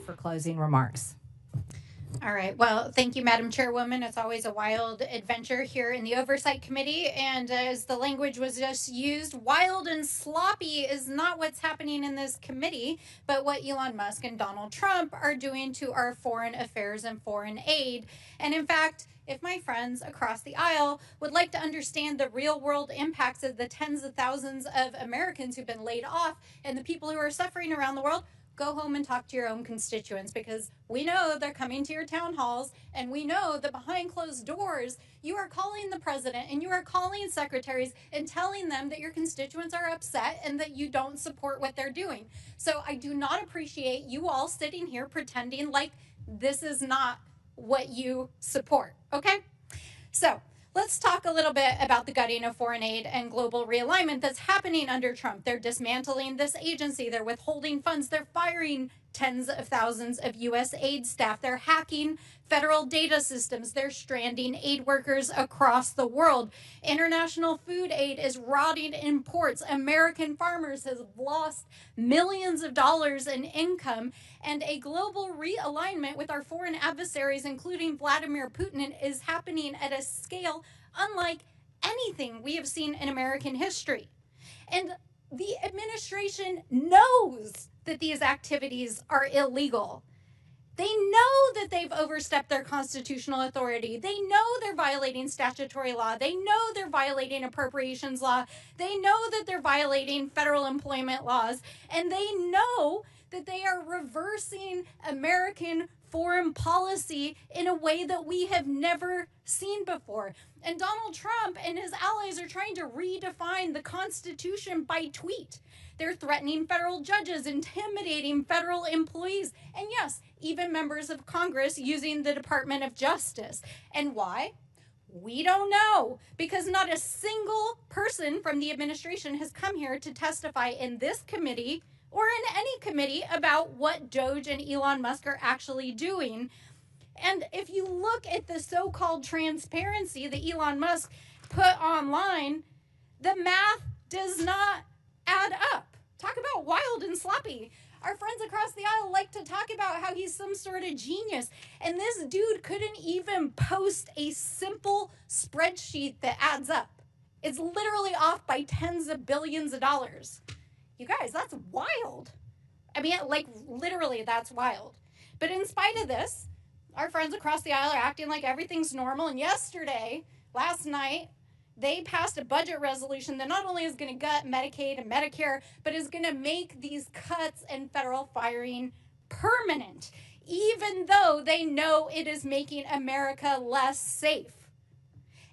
for closing remarks. All right. Well, thank you, Madam Chairwoman. It's always a wild adventure here in the Oversight Committee. And as the language was just used, wild and sloppy is not what's happening in this committee, but what Elon Musk and Donald Trump are doing to our foreign affairs and foreign aid. And in fact, if my friends across the aisle would like to understand the real world impacts of the tens of thousands of Americans who've been laid off and the people who are suffering around the world, go home and talk to your own constituents, because we know they're coming to your town halls, and we know that behind closed doors, you are calling the president and you are calling secretaries and telling them that your constituents are upset and that you don't support what they're doing. So I do not appreciate you all sitting here pretending like this is not what you support, okay? So let's talk a little bit about the gutting of foreign aid and global realignment that's happening under Trump. They're dismantling this agency. They're withholding funds. They're firing tens of thousands of U.S. aid staff. They're hacking federal data systems. They're stranding aid workers across the world. International food aid is rotting in ports. American farmers have lost millions of dollars in income. And a global realignment with our foreign adversaries, including Vladimir Putin, is happening at a scale unlike anything we have seen in American history. And the administration knows that these activities are illegal. They know that they've overstepped their constitutional authority. They know they're violating statutory law. They know they're violating appropriations law. They know that they're violating federal employment laws. And they know that they are reversing American foreign policy in a way that we have never seen before. And Donald Trump and his allies are trying to redefine the Constitution by tweet. They're threatening federal judges, intimidating federal employees, and yes, even members of Congress using the Department of Justice. And why? We don't know, because not a single person from the administration has come here to testify in this committee or in any committee about what DOGE and Elon Musk are actually doing. And if you look at the so-called transparency that Elon Musk put online, the math does not add up. Talk about wild and sloppy. Our friends across the aisle like to talk about how he's some sort of genius. And this dude couldn't even post a simple spreadsheet that adds up. It's literally off by tens of billions of dollars. You guys, that's wild. I mean, like, literally, that's wild. But in spite of this, our friends across the aisle are acting like everything's normal. And last night, they passed a budget resolution that not only is going to gut Medicaid and Medicare, but is going to make these cuts and federal firing permanent, even though they know it is making America less safe.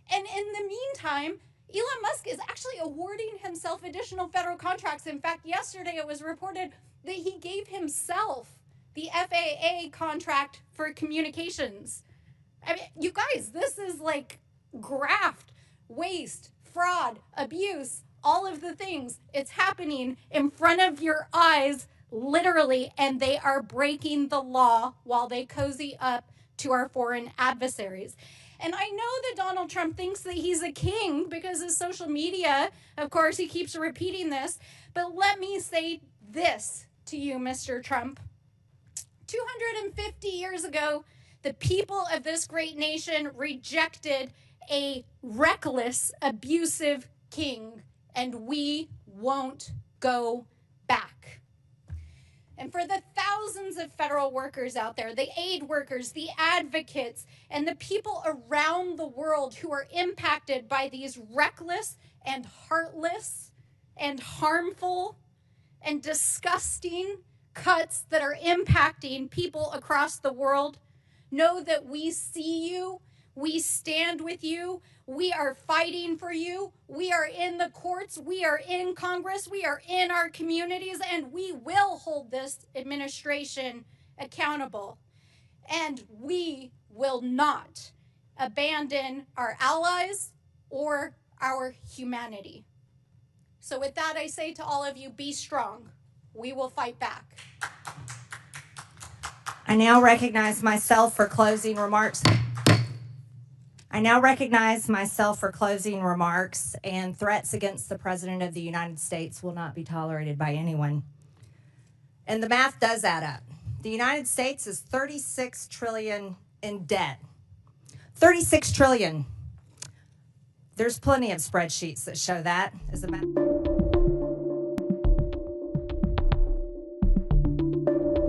And in the meantime, Elon Musk is actually awarding himself additional federal contracts. In fact, yesterday it was reported that he gave himself the FAA contract for communications. I mean, you guys, this is like graft, waste, fraud, abuse, all of the things. It's happening in front of your eyes, literally, and they are breaking the law while they cozy up to our foreign adversaries. And I know that Donald Trump thinks that he's a king because of social media. Of course, he keeps repeating this. But let me say this to you, Mr. Trump. 250 years ago, the people of this great nation rejected a reckless, abusive king, and we won't go back. And for the thousands of federal workers out there, the aid workers, the advocates, and the people around the world who are impacted by these reckless and heartless and harmful and disgusting cuts that are impacting people across the world, know that we see you, we stand with you, we are fighting for you, we are in the courts, we are in Congress, we are in our communities, and we will hold this administration accountable. And we will not abandon our allies or our humanity. So with that, I say to all of you, be strong. We will fight back. I now recognize myself for closing remarks. And threats against the President of the United States will not be tolerated by anyone. And the math does add up. The United States is 36 trillion in debt. 36 trillion. There's plenty of spreadsheets that show that. As a matter